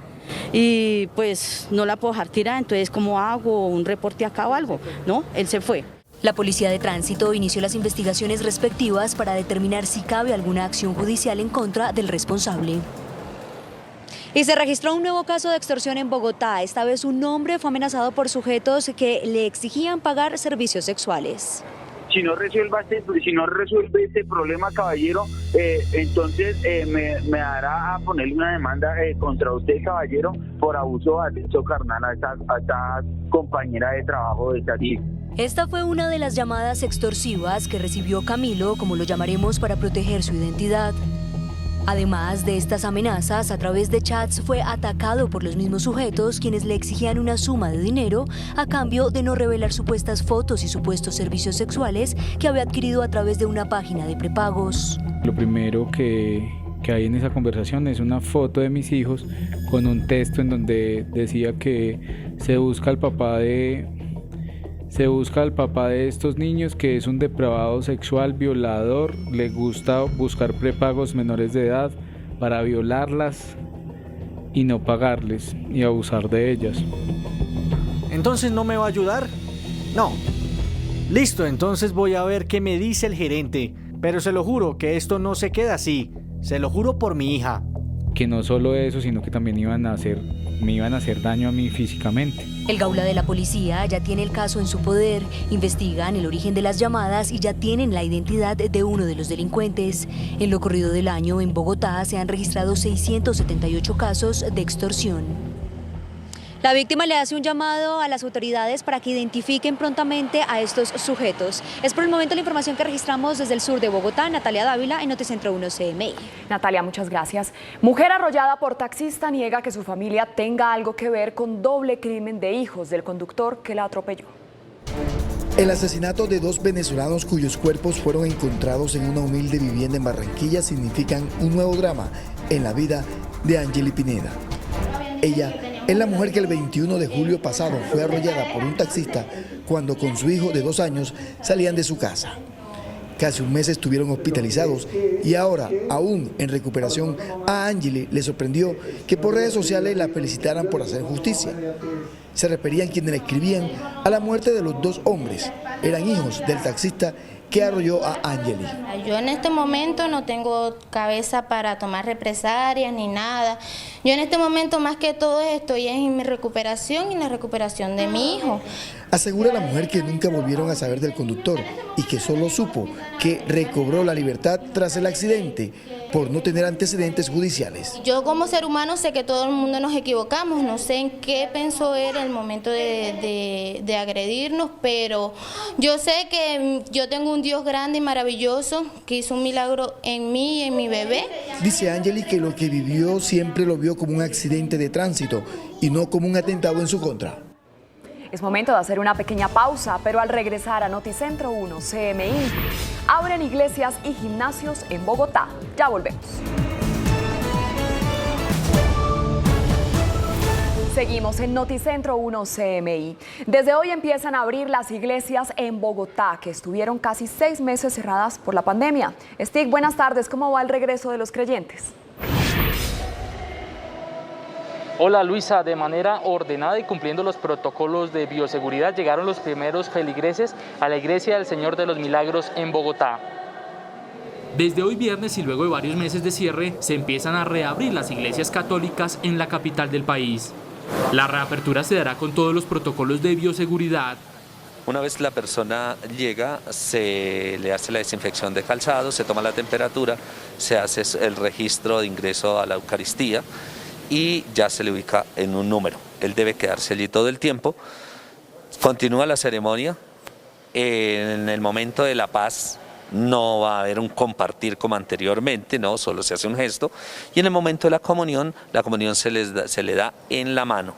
y pues no la puedo dejar tirada, entonces ¿cómo hago un reporte acá o algo? No, él se fue. La Policía de Tránsito inició las investigaciones respectivas para determinar si cabe alguna acción judicial en contra del responsable. Y se registró un nuevo caso de extorsión en Bogotá. Esta vez un hombre fue amenazado por sujetos que le exigían pagar servicios sexuales. si no resuelve este problema, caballero, entonces me dará a ponerle una demanda contra usted, caballero, por abuso de acceso carnal a esta compañera de trabajo de esta tía. Esta fue una de las llamadas extorsivas que recibió Camilo, como lo llamaremos, para proteger su identidad. Además de estas amenazas, a través de chats fue atacado por los mismos sujetos, quienes le exigían una suma de dinero a cambio de no revelar supuestas fotos y supuestos servicios sexuales que había adquirido a través de una página de prepagos. Lo primero que hay en esa conversación es una foto de mis hijos con un texto en donde decía que se busca al papá de estos niños, que es un depravado sexual, violador, le gusta buscar prepagos menores de edad para violarlas y no pagarles y abusar de ellas. ¿Entonces no me va a ayudar? No. Listo, entonces voy a ver qué me dice el gerente, pero se lo juro que esto no se queda así, se lo juro por mi hija. Que no solo eso, sino que también me iban a hacer daño a mí físicamente. El Gaula de la policía ya tiene el caso en su poder, investigan el origen de las llamadas y ya tienen la identidad de uno de los delincuentes. En lo corrido del año, en Bogotá se han registrado 678 casos de extorsión. La víctima le hace un llamado a las autoridades para que identifiquen prontamente a estos sujetos. Es por el momento la información que registramos desde el sur de Bogotá. Natalia Dávila, en Noticentro 1 CMI. Natalia, muchas gracias. Mujer arrollada por taxista niega que su familia tenga algo que ver con doble crimen de hijos del conductor que la atropelló. El asesinato de 2 venezolanos cuyos cuerpos fueron encontrados en una humilde vivienda en Barranquilla significan un nuevo drama en la vida de Angeli Pineda. Ella es la mujer que el 21 de julio pasado fue arrollada por un taxista cuando con su hijo de 2 años salían de su casa. Casi un mes estuvieron hospitalizados y ahora, aún en recuperación, a Angeli le sorprendió que por redes sociales la felicitaran por hacer justicia. Se referían quienes le escribían a la muerte de los 2 hombres. Eran hijos del taxista que arrolló a Angeli. Yo en este momento no tengo cabeza para tomar represalias ni nada. Yo en este momento más que todo estoy en mi recuperación y en la recuperación de mi hijo. Asegura la mujer que nunca volvieron a saber del conductor y que solo supo que recobró la libertad tras el accidente por no tener antecedentes judiciales. Yo como ser humano sé que todo el mundo nos equivocamos, no sé en qué pensó él en el momento de agredirnos, pero yo sé que yo tengo un Dios grande y maravilloso que hizo un milagro en mí y en mi bebé. Dice Angeli que lo que vivió siempre lo vio como un accidente de tránsito y no como un atentado en su contra. Es momento de hacer una pequeña pausa, pero al regresar a Noticentro 1 CMI, abren iglesias y gimnasios en Bogotá. Ya volvemos. Seguimos en Noticentro 1 CMI. Desde hoy empiezan a abrir las iglesias en Bogotá, que estuvieron casi 6 meses cerradas por la pandemia. Stig, buenas tardes. ¿Cómo va el regreso de los creyentes? Hola Luisa, de manera ordenada y cumpliendo los protocolos de bioseguridad llegaron los primeros feligreses a la Iglesia del Señor de los Milagros en Bogotá. Desde hoy viernes y luego de varios meses de cierre, se empiezan a reabrir las iglesias católicas en la capital del país. La reapertura se dará con todos los protocolos de bioseguridad. Una vez la persona llega, se le hace la desinfección de calzado, se toma la temperatura, se hace el registro de ingreso a la Eucaristía y ya se le ubica en un número. Él debe quedarse allí todo el tiempo. Continúa la ceremonia. En el momento de la paz no va a haber un compartir como anteriormente, no, solo se hace un gesto. Y en el momento de la comunión se le da en la mano.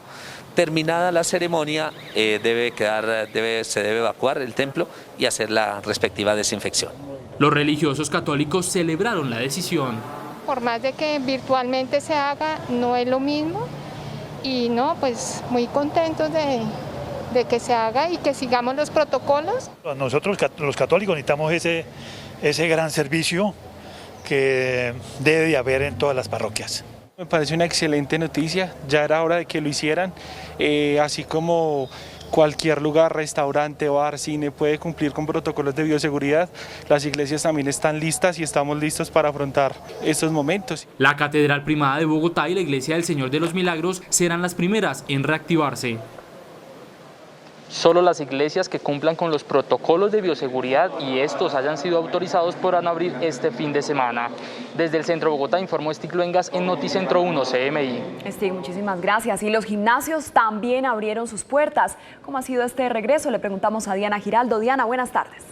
Terminada la ceremonia, se debe evacuar el templo y hacer la respectiva desinfección. Los religiosos católicos celebraron la decisión. Por más de que virtualmente se haga, no es lo mismo y no, pues muy contentos de que se haga y que sigamos los protocolos. Nosotros los católicos necesitamos ese gran servicio que debe de haber en todas las parroquias. Me parece una excelente noticia, ya era hora de que lo hicieran, así como cualquier lugar, restaurante, bar, cine puede cumplir con protocolos de bioseguridad. Las iglesias también están listas y estamos listos para afrontar estos momentos. La Catedral Primada de Bogotá y la Iglesia del Señor de los Milagros serán las primeras en reactivarse. Solo las iglesias que cumplan con los protocolos de bioseguridad y estos hayan sido autorizados podrán abrir este fin de semana. Desde el centro de Bogotá informó Stig Luengas en Noticentro 1 CMI. Stig, muchísimas gracias. Y los gimnasios también abrieron sus puertas. ¿Cómo ha sido este regreso? Le preguntamos a Diana Giraldo. Diana, buenas tardes.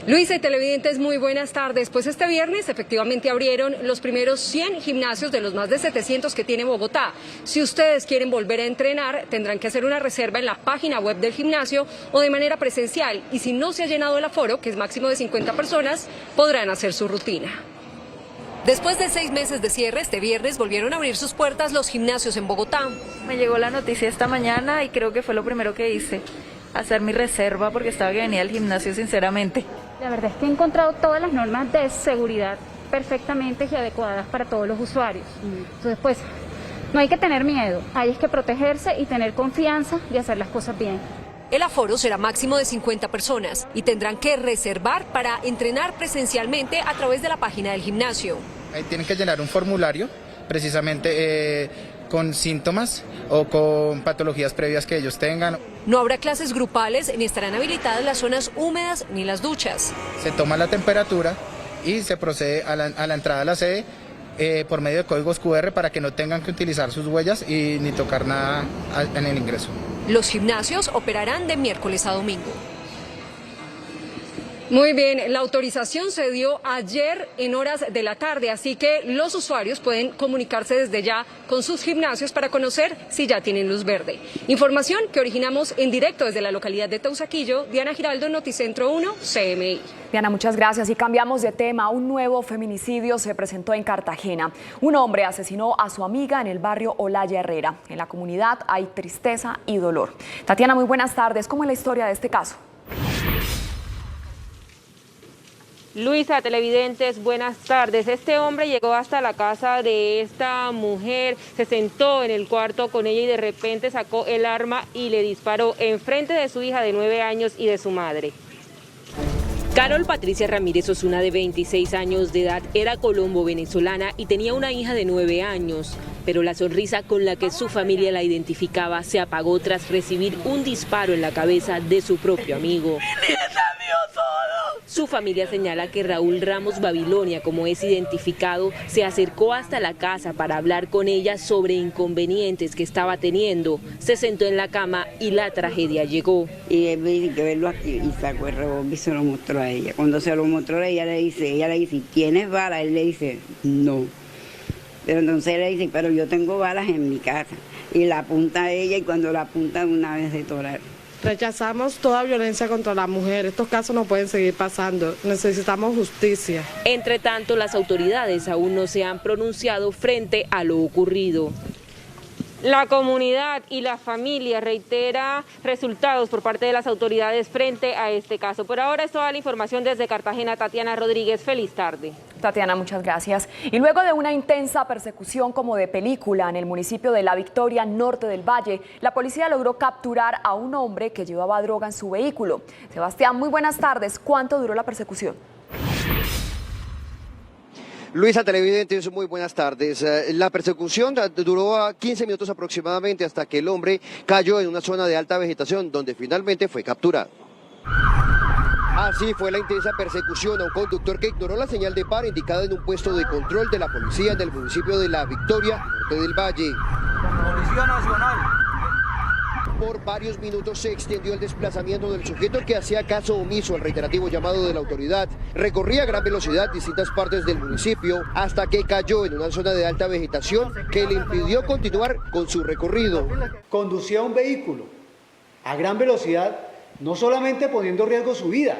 Luisa y televidentes, muy buenas tardes. Pues este viernes efectivamente abrieron los primeros 100 gimnasios de los más de 700 que tiene Bogotá. Si ustedes quieren volver a entrenar, tendrán que hacer una reserva en la página web del gimnasio o de manera presencial. Y si no se ha llenado el aforo, que es máximo de 50 personas, podrán hacer su rutina. Después de 6 meses de cierre, este viernes volvieron a abrir sus puertas los gimnasios en Bogotá. Me llegó la noticia esta mañana y creo que fue lo primero que hice, hacer mi reserva porque estaba que venía al gimnasio sinceramente. La verdad es que he encontrado todas las normas de seguridad perfectamente y adecuadas para todos los usuarios. Entonces, pues, no hay que tener miedo, hay que protegerse y tener confianza de hacer las cosas bien. El aforo será máximo de 50 personas y tendrán que reservar para entrenar presencialmente a través de la página del gimnasio. Tienen que llenar un formulario, precisamente con síntomas o con patologías previas que ellos tengan. No habrá clases grupales ni estarán habilitadas las zonas húmedas ni las duchas. Se toma la temperatura y se procede a la entrada a la sede por medio de códigos QR para que no tengan que utilizar sus huellas y ni tocar nada en el ingreso. Los gimnasios operarán de miércoles a domingo. Muy bien, la autorización se dio ayer en horas de la tarde, así que los usuarios pueden comunicarse desde ya con sus gimnasios para conocer si ya tienen luz verde. Información que originamos en directo desde la localidad de Teusaquillo. Diana Giraldo, Noticentro 1, CMI. Diana, muchas gracias. Y cambiamos de tema. Un nuevo feminicidio se presentó en Cartagena. Un hombre asesinó a su amiga en el barrio Olaya Herrera. En la comunidad hay tristeza y dolor. Tatiana, muy buenas tardes. ¿Cómo es la historia de este caso? Luisa, televidentes, buenas tardes. Este hombre llegó hasta la casa de esta mujer, se sentó en el cuarto con ella y de repente sacó el arma y le disparó enfrente de su hija de 9 años y de su madre. Carol Patricia Ramírez Osuna, de 26 años de edad, era colombo-venezolana y tenía una hija de 9 años. Pero la sonrisa con la que su familia la identificaba se apagó tras recibir un disparo en la cabeza de su propio amigo. Su familia señala que Raúl Ramos Babilonia, como es identificado, se acercó hasta la casa para hablar con ella sobre inconvenientes que estaba teniendo. Se sentó en la cama y la tragedia llegó. Y él me dice que verlo aquí y sacó el revólver y se lo mostró a ella. Cuando se lo mostró ella le dice, ¿tienes balas? Él le dice, no. Pero entonces él le dice, pero yo tengo balas en mi casa. Y la apunta a ella y cuando la apunta una vez de torar. Rechazamos toda violencia contra la mujer. Estos casos no pueden seguir pasando. Necesitamos justicia. Entre tanto, las autoridades aún no se han pronunciado frente a lo ocurrido. La comunidad y la familia reitera resultados por parte de las autoridades frente a este caso. Por ahora es toda la información desde Cartagena. Tatiana Rodríguez, feliz tarde. Tatiana, muchas gracias. Y luego de una intensa persecución como de película en el municipio de La Victoria, norte del Valle, la policía logró capturar a un hombre que llevaba droga en su vehículo. Sebastián, muy buenas tardes. ¿Cuánto duró la persecución? Luisa, televidentes, muy buenas tardes. La persecución duró 15 minutos aproximadamente hasta que el hombre cayó en una zona de alta vegetación donde finalmente fue capturado. Así fue la intensa persecución a un conductor que ignoró la señal de paro indicada en un puesto de control de la policía del municipio de La Victoria, norte del Valle. Policía Nacional. Por varios minutos se extendió el desplazamiento del sujeto que hacía caso omiso al reiterativo llamado de la autoridad. Recorría a gran velocidad distintas partes del municipio hasta que cayó en una zona de alta vegetación que le impidió continuar con su recorrido. Conducía un vehículo a gran velocidad, no solamente poniendo en riesgo su vida,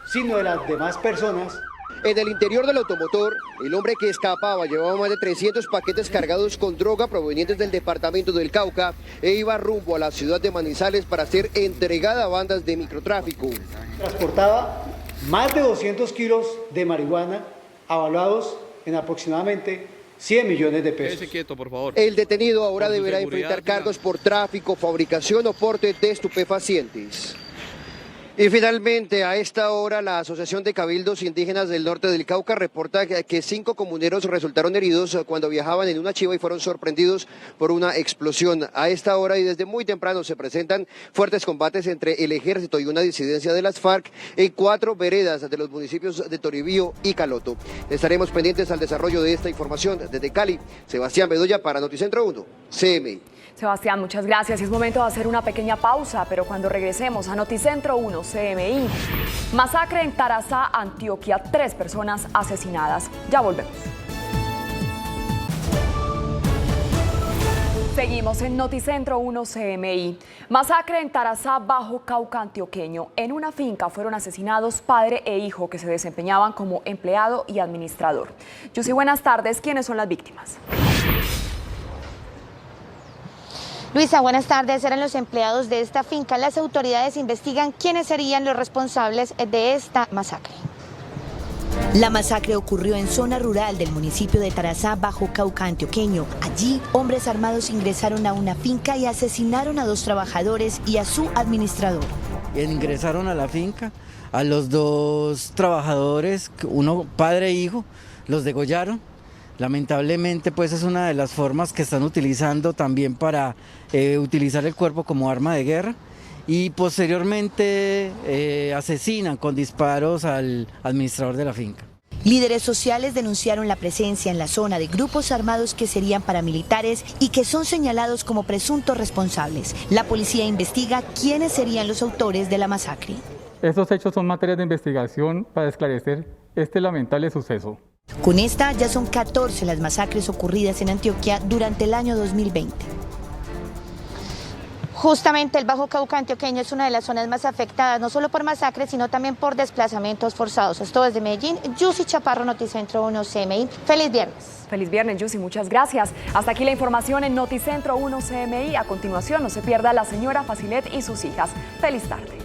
sino de las demás personas. En el interior del automotor, el hombre que escapaba llevaba más de 300 paquetes cargados con droga provenientes del departamento del Cauca e iba rumbo a la ciudad de Manizales para ser entregada a bandas de microtráfico. Transportaba más de 200 kilos de marihuana avaluados en aproximadamente 100 millones de pesos. Quédese quieto, por favor. El detenido ahora deberá enfrentar cargos por tráfico, fabricación o porte de estupefacientes. Y finalmente, a esta hora, la Asociación de Cabildos Indígenas del Norte del Cauca reporta que 5 comuneros resultaron heridos cuando viajaban en una chiva y fueron sorprendidos por una explosión. A esta hora y desde muy temprano se presentan fuertes combates entre el ejército y una disidencia de las FARC en 4 veredas de los municipios de Toribío y Caloto. Estaremos pendientes al desarrollo de esta información. Desde Cali, Sebastián Bedoya para Noticentro 1, CMI. Sebastián, muchas gracias. Es momento de hacer una pequeña pausa, pero cuando regresemos a Noticentro 1 CMI, masacre en Tarazá, Antioquia, 3 personas asesinadas. Ya volvemos. Seguimos en Noticentro 1 CMI. Masacre en Tarazá, Bajo Cauca antioqueño. En una finca fueron asesinados padre e hijo que se desempeñaban como empleado y administrador. Yusi, buenas tardes. ¿Quiénes son las víctimas? Luisa, buenas tardes. Eran los empleados de esta finca. Las autoridades investigan quiénes serían los responsables de esta masacre. La masacre ocurrió en zona rural del municipio de Tarazá, Bajo Cauca antioqueño. Allí, hombres armados ingresaron a una finca y asesinaron a 2 trabajadores y a su administrador. Ingresaron a la finca, a los 2 trabajadores, uno padre e hijo, los degollaron. Lamentablemente, pues es una de las formas que están utilizando también para utilizar el cuerpo como arma de guerra, y posteriormente asesinan con disparos al administrador de la finca. Líderes sociales denunciaron la presencia en la zona de grupos armados que serían paramilitares y que son señalados como presuntos responsables. La policía investiga quiénes serían los autores de la masacre. Estos hechos son materia de investigación para esclarecer este lamentable suceso. Con esta ya son 14 las masacres ocurridas en Antioquia durante el año 2020. Justamente el Bajo Cauca antioqueño es una de las zonas más afectadas, no solo por masacres, sino también por desplazamientos forzados. Esto desde Medellín, Yusi Chaparro, Noticentro 1 CMI. ¡Feliz viernes! Feliz viernes, Yusi, muchas gracias. Hasta aquí la información en Noticentro 1 CMI. A continuación, no se pierda La Señora Facilet y sus hijas. ¡Feliz tarde!